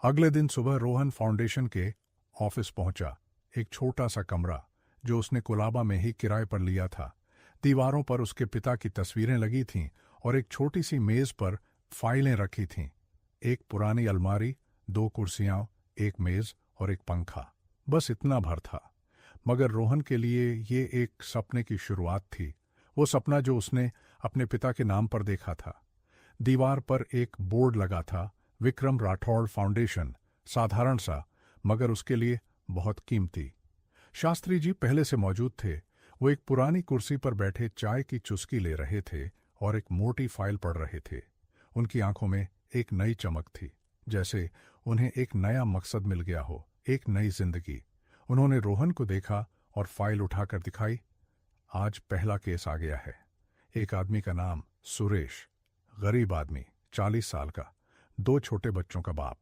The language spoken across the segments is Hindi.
अगले दिन सुबह रोहन फाउंडेशन के ऑफिस पहुंचा। एक छोटा सा कमरा जो उसने कोलाबा में ही किराए पर लिया था। दीवारों पर उसके पिता की तस्वीरें लगी थीं और एक छोटी सी मेज पर फाइलें रखी थीं। एक पुरानी अलमारी, दो कुर्सियां, एक मेज और एक पंखा, बस इतना भर था। मगर रोहन के लिए ये एक सपने की शुरुआत थी। वो सपना जो उसने अपने पिता के नाम पर देखा था। दीवार पर एक बोर्ड लगा था, विक्रम राठौड़ फाउंडेशन, साधारण सा मगर उसके लिए बहुत कीमती। शास्त्री जी पहले से मौजूद थे। वो एक पुरानी कुर्सी पर बैठे चाय की चुस्की ले रहे थे और एक मोटी फाइल पढ़ रहे थे। उनकी आंखों में एक नई चमक थी, जैसे उन्हें एक नया मकसद मिल गया हो, एक नई जिंदगी। उन्होंने रोहन को देखा और फाइल उठाकर दिखाई। आज पहला केस आ गया है। एक आदमी का नाम सुरेश, गरीब आदमी, 40 साल का, 2 छोटे बच्चों का बाप।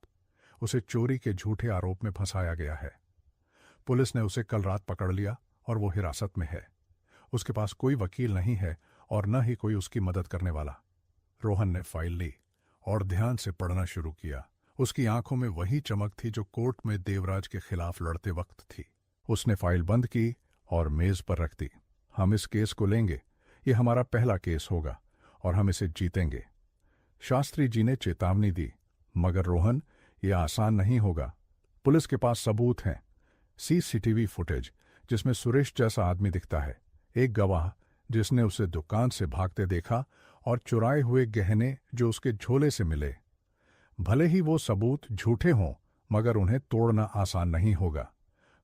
उसे चोरी के झूठे आरोप में फंसाया गया है। पुलिस ने उसे कल रात पकड़ लिया और वो हिरासत में है। उसके पास कोई वकील नहीं है और न ही कोई उसकी मदद करने वाला। रोहन ने फाइल ली और ध्यान से पढ़ना शुरू किया। उसकी आंखों में वही चमक थी जो कोर्ट में देवराज के खिलाफ लड़ते वक्त थी। उसने फाइल बंद की और मेज पर रख दी। हम इस केस को लेंगे। ये हमारा पहला केस होगा और हम इसे जीतेंगे। शास्त्री जी ने चेतावनी दी, मगर रोहन, ये आसान नहीं होगा। पुलिस के पास सबूत हैं। सीसीटीवी फुटेज जिसमें सुरेश जैसा आदमी दिखता है, एक गवाह जिसने उसे दुकान से भागते देखा और चुराए हुए गहने जो उसके झोले से मिले। भले ही वो सबूत झूठे हों, मगर उन्हें तोड़ना आसान नहीं होगा।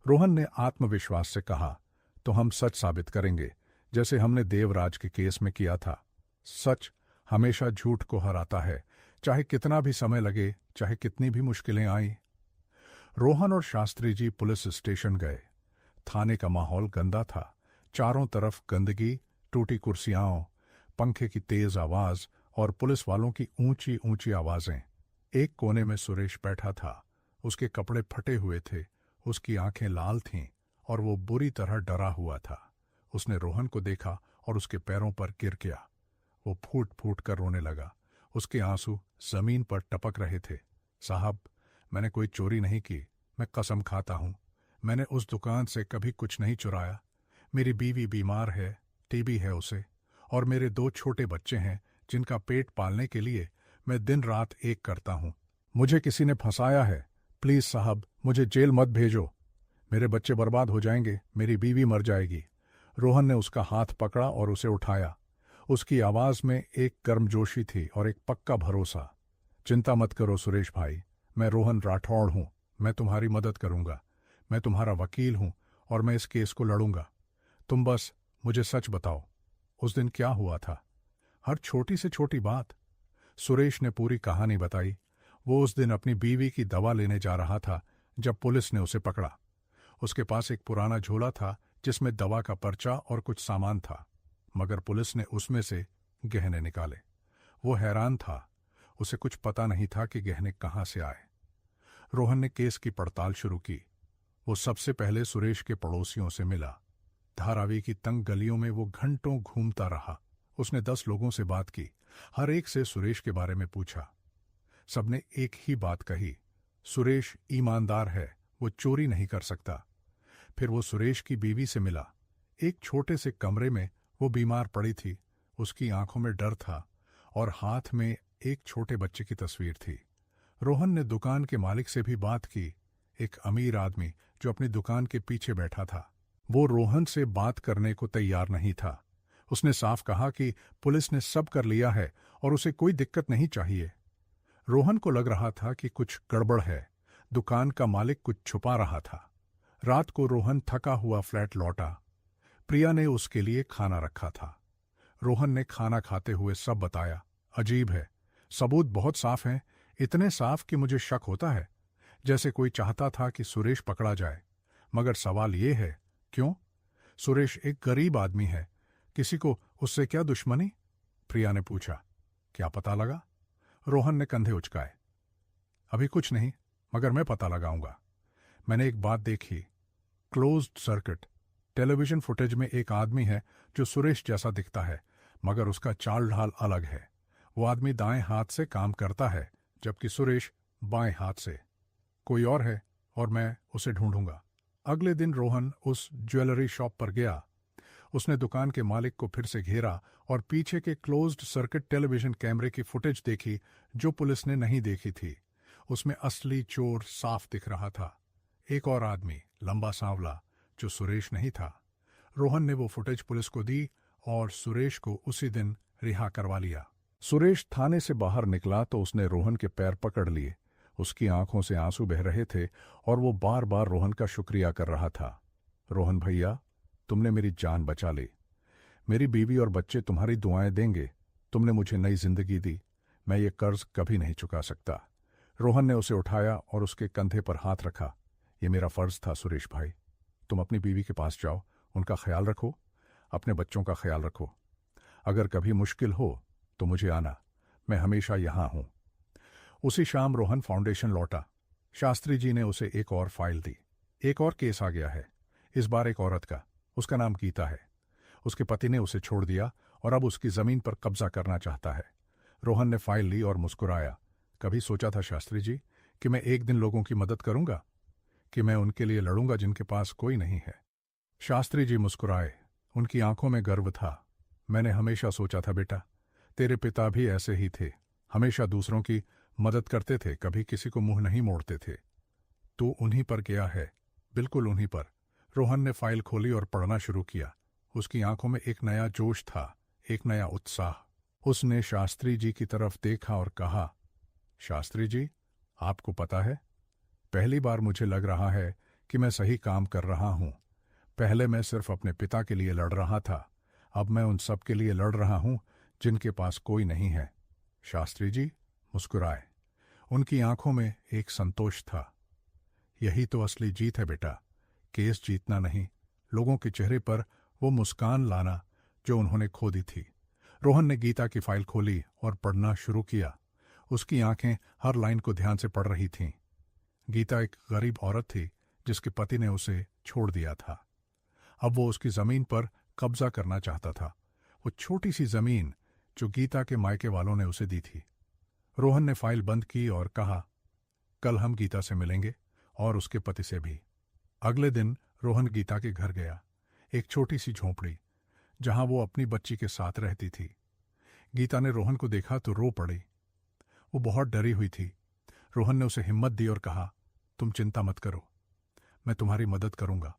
रोहन ने आत्मविश्वास से कहा, तो हम सच साबित करेंगे, जैसे हमने देवराज के केस में किया था। सच हमेशा झूठ को हराता है, चाहे कितना भी समय लगे, चाहे कितनी भी मुश्किलें आईं। रोहन और शास्त्री जी पुलिस स्टेशन गए। थाने का माहौल गंदा था। चारों तरफ गंदगी, टूटी कुर्सियां, पंखे की तेज आवाज और पुलिस वालों की ऊंची ऊंची आवाजें। एक कोने में सुरेश बैठा था। उसके कपड़े फटे हुए थे, उसकी आंखें लाल थीं और वो बुरी तरह डरा हुआ था। उसने रोहन को देखा और उसके पैरों पर गिर गया। वो फूट फूट कर रोने लगा। उसके आंसू जमीन पर टपक रहे थे। साहब, मैंने कोई चोरी नहीं की। मैं कसम खाता हूं, मैंने उस दुकान से कभी कुछ नहीं चुराया। मेरी बीवी बीमार है, टीबी है उसे, और मेरे 2 छोटे बच्चे हैं जिनका पेट पालने के लिए मैं दिन रात एक करता हूं। मुझे किसी ने फंसाया है। प्लीज साहब, मुझे जेल मत भेजो। मेरे बच्चे बर्बाद हो जाएंगे, मेरी बीवी मर जाएगी। रोहन ने उसका हाथ पकड़ा और उसे उठाया। उसकी आवाज में एक गर्मजोशी थी और एक पक्का भरोसा। चिंता मत करो सुरेश भाई, मैं रोहन राठौड़ हूं। मैं तुम्हारी मदद करूंगा। मैं तुम्हारा वकील हूं और मैं इस केस को लड़ूंगा। तुम बस मुझे सच बताओ, उस दिन क्या हुआ था? हर छोटी से छोटी बात। सुरेश ने पूरी कहानी बताई। वो उस दिन अपनी बीवी की दवा लेने जा रहा था जब पुलिस ने उसे पकड़ा। उसके पास एक पुराना झोला था जिसमें दवा का पर्चा और कुछ सामान था, मगर पुलिस ने उसमें से गहने निकाले। वो हैरान था। उसे कुछ पता नहीं था कि गहने कहां से आए। रोहन ने केस की पड़ताल शुरू की। वो सबसे पहले सुरेश के पड़ोसियों से मिला। धारावी की तंग गलियों में वो घंटों घूमता रहा। उसने 10 लोगों से बात की। हर एक से सुरेश के बारे में पूछा। सबने एक ही बात कही, सुरेश ईमानदार है, वो चोरी नहीं कर सकता। फिर वो सुरेश की बीवी से मिला। एक छोटे से कमरे में वो बीमार पड़ी थी। उसकी आंखों में डर था और हाथ में एक छोटे बच्चे की तस्वीर थी। रोहन ने दुकान के मालिक से भी बात की, एक अमीर आदमी जो अपनी दुकान के पीछे बैठा था। वो रोहन से बात करने को तैयार नहीं था। उसने साफ कहा कि पुलिस ने सब कर लिया है और उसे कोई दिक्कत नहीं चाहिए। रोहन को लग रहा था कि कुछ गड़बड़ है। दुकान का मालिक कुछ छुपा रहा था। रात को रोहन थका हुआ फ्लैट लौटा। प्रिया ने उसके लिए खाना रखा था। रोहन ने खाना खाते हुए सब बताया। अजीब है, सबूत बहुत साफ हैं, इतने साफ कि मुझे शक होता है, जैसे कोई चाहता था कि सुरेश पकड़ा जाए। मगर सवाल ये है, क्यों? सुरेश एक गरीब आदमी है, किसी को उससे क्या दुश्मनी? प्रिया ने पूछा। क्या पता लगा? रोहन ने कंधे उचकाए। अभी कुछ नहीं, मगर मैं पता लगाऊंगा। मैंने एक बात देखी, क्लोज्ड सर्किट टेलीविजन फुटेज में एक आदमी है जो सुरेश जैसा दिखता है, मगर उसका चाल ढाल अलग है। वो आदमी दाएं हाथ से काम करता है, जबकि सुरेश बाएं हाथ से। कोई और है और मैं उसे ढूंढूंगा। अगले दिन रोहन उस ज्वेलरी शॉप पर गया। उसने दुकान के मालिक को फिर से घेरा और पीछे के क्लोज्ड सर्किट टेलीविजन कैमरे की फुटेज देखी जो पुलिस ने नहीं देखी थी। उसमें असली चोर साफ दिख रहा था, एक और आदमी, लंबा सांवला, जो सुरेश नहीं था। रोहन ने वो फुटेज पुलिस को दी और सुरेश को उसी दिन रिहा करवा लिया। सुरेश थाने से बाहर निकला तो उसने रोहन के पैर पकड़ लिए। उसकी आंखों से आंसू बह रहे थे और वो बार बार रोहन का शुक्रिया कर रहा था। रोहन भैया, तुमने मेरी जान बचा ली। मेरी बीवी और बच्चे तुम्हारी दुआएं देंगे। तुमने मुझे नई जिंदगी दी। मैं ये कर्ज कभी नहीं चुका सकता। रोहन ने उसे उठाया और उसके कंधे पर हाथ रखा। ये मेरा फर्ज था सुरेश भाई। तुम अपनी बीवी के पास जाओ, उनका ख्याल रखो, अपने बच्चों का ख्याल रखो। अगर कभी मुश्किल हो तो मुझे आना, मैं हमेशा यहां हूं। उसी शाम रोहन फाउंडेशन लौटा। शास्त्री जी ने उसे एक और फाइल दी। एक और केस आ गया है, इस बार एक औरत का। उसका नाम गीता है। उसके पति ने उसे छोड़ दिया और अब उसकी जमीन पर कब्जा करना चाहता है। रोहन ने फाइल ली और मुस्कुराया। कभी सोचा था शास्त्री जी कि मैं एक दिन लोगों की मदद करूंगा, कि मैं उनके लिए लड़ूंगा जिनके पास कोई नहीं है। शास्त्री जी मुस्कुराए। उनकी आंखों में गर्व था। मैंने हमेशा सोचा था बेटा, तेरे पिता भी ऐसे ही थे, हमेशा दूसरों की मदद करते थे, कभी किसी को मुंह नहीं मोड़ते थे। तू उन्हीं पर गया है, बिल्कुल उन्हीं पर। रोहन ने फाइल खोली और पढ़ना शुरू किया। उसकी आंखों में एक नया जोश था, एक नया उत्साह। उसने शास्त्री जी की तरफ देखा और कहा, शास्त्री जी, आपको पता है, पहली बार मुझे लग रहा है कि मैं सही काम कर रहा हूं। पहले मैं सिर्फ अपने पिता के लिए लड़ रहा था, अब मैं उन सब के लिए लड़ रहा हूं जिनके पास कोई नहीं है। शास्त्री जी मुस्कुराए। उनकी आंखों में एक संतोष था। यही तो असली जीत है बेटा, केस जीतना नहीं, लोगों के चेहरे पर वो मुस्कान लाना जो उन्होंने खो दी थी। रोहन ने गीता की फाइल खोली और पढ़ना शुरू किया। उसकी आंखें हर लाइन को ध्यान से पढ़ रही थीं। गीता एक गरीब औरत थी जिसके पति ने उसे छोड़ दिया था। अब वो उसकी जमीन पर कब्जा करना चाहता था, वो छोटी सी जमीन जो गीता के मायके वालों ने उसे दी थी। रोहन ने फाइल बंद की और कहा, कल हम गीता से मिलेंगे और उसके पति से भी। अगले दिन रोहन गीता के घर गया, एक छोटी सी झोंपड़ी जहां वो अपनी बच्ची के साथ रहती थी। गीता ने रोहन को देखा तो रो पड़ी। वो बहुत डरी हुई थी। रोहन ने उसे हिम्मत दी और कहा, तुम चिंता मत करो, मैं तुम्हारी मदद करूंगा।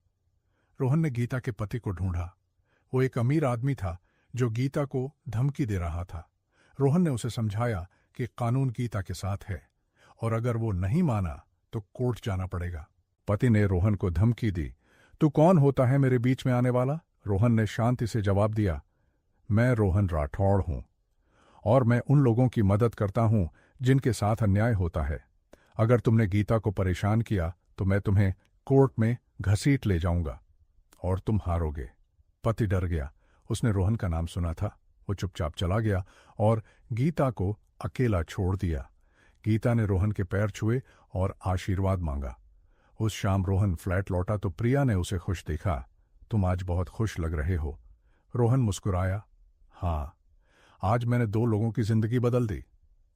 रोहन ने गीता के पति को ढूंढा। वो एक अमीर आदमी था जो गीता को धमकी दे रहा था। रोहन ने उसे समझाया कि कानून गीता के साथ है और अगर वो नहीं माना तो कोर्ट जाना पड़ेगा। पति ने रोहन को धमकी दी, तू कौन होता है मेरे बीच में आने वाला? रोहन ने शांति से जवाब दिया, मैं रोहन राठौड़ हूं और मैं उन लोगों की मदद करता हूं जिनके साथ अन्याय होता है। अगर तुमने गीता को परेशान किया तो मैं तुम्हें कोर्ट में घसीट ले जाऊंगा और तुम हारोगे। पति डर गया। उसने रोहन का नाम सुना था। वो चुपचाप चला गया और गीता को अकेला छोड़ दिया। गीता ने रोहन के पैर छुए और आशीर्वाद मांगा। उस शाम रोहन फ्लैट लौटा तो प्रिया ने उसे खुश देखा। तुम आज बहुत खुश लग रहे हो। रोहन मुस्कुराया, हां, आज मैंने 2 लोगों की जिंदगी बदल दी।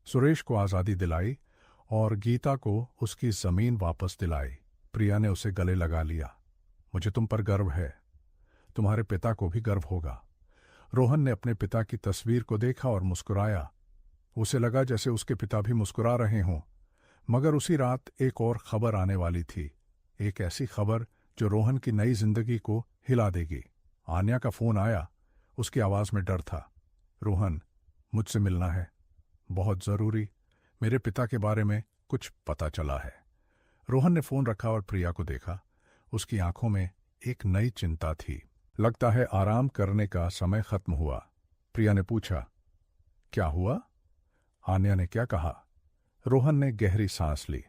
सुरेश को आज़ादी दिलाई और गीता को उसकी जमीन वापस दिलाई। प्रिया ने उसे गले लगा लिया। मुझे तुम पर गर्व है, तुम्हारे पिता को भी गर्व होगा। रोहन ने अपने पिता की तस्वीर को देखा और मुस्कुराया। उसे लगा जैसे उसके पिता भी मुस्कुरा रहे हों। मगर उसी रात एक और खबर आने वाली थी, एक ऐसी खबर जो रोहन की नई जिंदगी को हिला देगी। आन्या का फोन आया। उसकी आवाज में डर था। रोहन, मुझसे मिलना है, बहुत जरूरी। मेरे पिता के बारे में कुछ पता चला है। रोहन ने फोन रखा और प्रिया को देखा। उसकी आंखों में एक नई चिंता थी। लगता है आराम करने का समय खत्म हुआ। प्रिया ने पूछा, क्या हुआ? आन्या ने क्या कहा? रोहन ने गहरी सांस ली।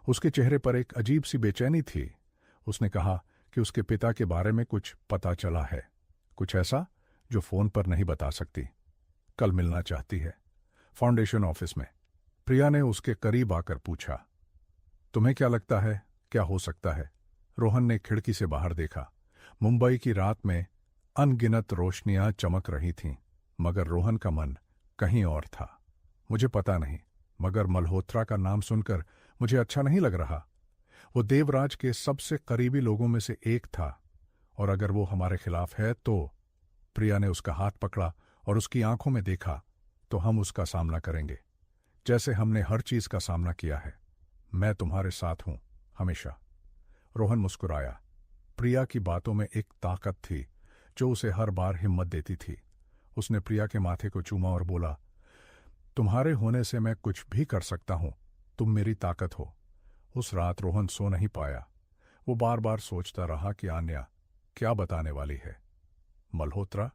उसके चेहरे पर एक अजीब सी बेचैनी थी। उसने कहा कि उसके पिता के बारे में कुछ पता चला है, कुछ ऐसा जो फोन पर नहीं बता सकती। कल मिलना चाहती है, फाउंडेशन ऑफिस में। प्रिया ने उसके करीब आकर पूछा, तुम्हें क्या लगता है क्या हो सकता है? रोहन ने खिड़की से बाहर देखा। मुंबई की रात में अनगिनत रोशनियां चमक रही थीं, मगर रोहन का मन कहीं और था। मुझे पता नहीं, मगर मल्होत्रा का नाम सुनकर मुझे अच्छा नहीं लग रहा। वो देवराज के सबसे करीबी लोगों में से एक था, और अगर वो हमारे खिलाफ है तो। प्रिया ने उसका हाथ पकड़ा और उसकी आंखों में देखा। तो हम उसका सामना करेंगे, जैसे हमने हर चीज का सामना किया है। मैं तुम्हारे साथ हूं, हमेशा। रोहन मुस्कुराया। प्रिया की बातों में एक ताकत थी जो उसे हर बार हिम्मत देती थी। उसने प्रिया के माथे को चूमा और बोला, तुम्हारे होने से मैं कुछ भी कर सकता हूं, तुम मेरी ताकत हो। उस रात रोहन सो नहीं पाया। वो बार बार सोचता रहा कि आन्या क्या बताने वाली है। मल्होत्रा,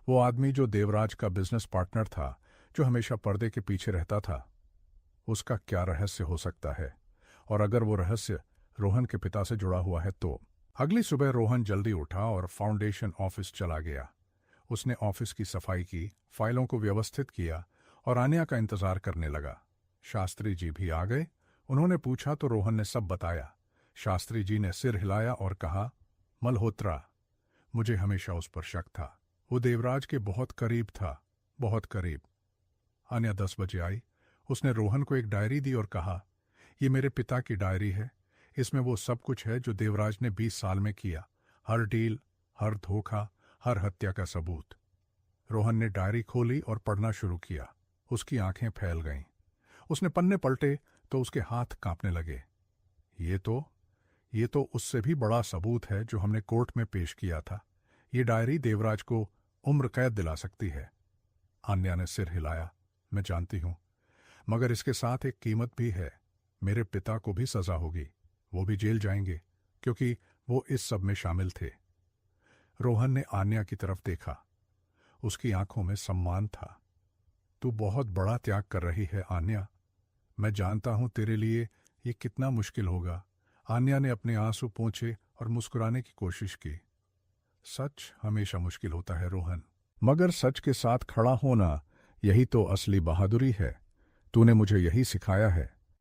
वो आदमी जो देवराज का बिजनेस पार्टनर था, जो हमेशा पर्दे के पीछे रहता था, उसका क्या रहस्य हो सकता है? और अगर वो रहस्य रोहन के पिता से जुड़ा हुआ है तो। अगली सुबह रोहन जल्दी उठा और फाउंडेशन ऑफिस चला गया। उसने ऑफिस की सफाई की, फाइलों को व्यवस्थित किया और आन्या का इंतजार करने लगा। शास्त्री जी भी आ गए। उन्होंने पूछा तो रोहन ने सब बताया। शास्त्री जी ने सिर हिलाया और कहा, मल्होत्रा, मुझे हमेशा उस पर शक था। वो देवराज के बहुत करीब था, बहुत करीब। आन्या 10 बजे आई। उसने रोहन को एक डायरी दी और कहा, ये मेरे पिता की डायरी है। इसमें वो सब कुछ है जो देवराज ने 20 साल में किया। हर डील, हर धोखा, हर हत्या का सबूत। रोहन ने डायरी खोली और पढ़ना शुरू किया। उसकी आंखें फैल गईं। उसने पन्ने पलटे तो उसके हाथ कांपने लगे। ये तो उससे भी बड़ा सबूत है जो हमने कोर्ट में पेश किया था। ये डायरी देवराज को उम्र कैद दिला सकती है। आन्या ने सिर हिलाया। मैं जानती हूं, मगर इसके साथ एक कीमत भी है। मेरे पिता को भी सजा होगी। वो भी जेल जाएंगे, क्योंकि वो इस सब में शामिल थे। रोहन ने आन्या की तरफ देखा। उसकी आंखों में सम्मान था। तू बहुत बड़ा त्याग कर रही है आन्या। मैं जानता हूं तेरे लिए ये कितना मुश्किल होगा। आन्या ने अपने आंसू पोंछे और मुस्कुराने की कोशिश की। सच हमेशा मुश्किल होता है रोहन, मगर सच के साथ खड़ा होना, यही तो असली बहादुरी है। तूने मुझे यही सिखाया है।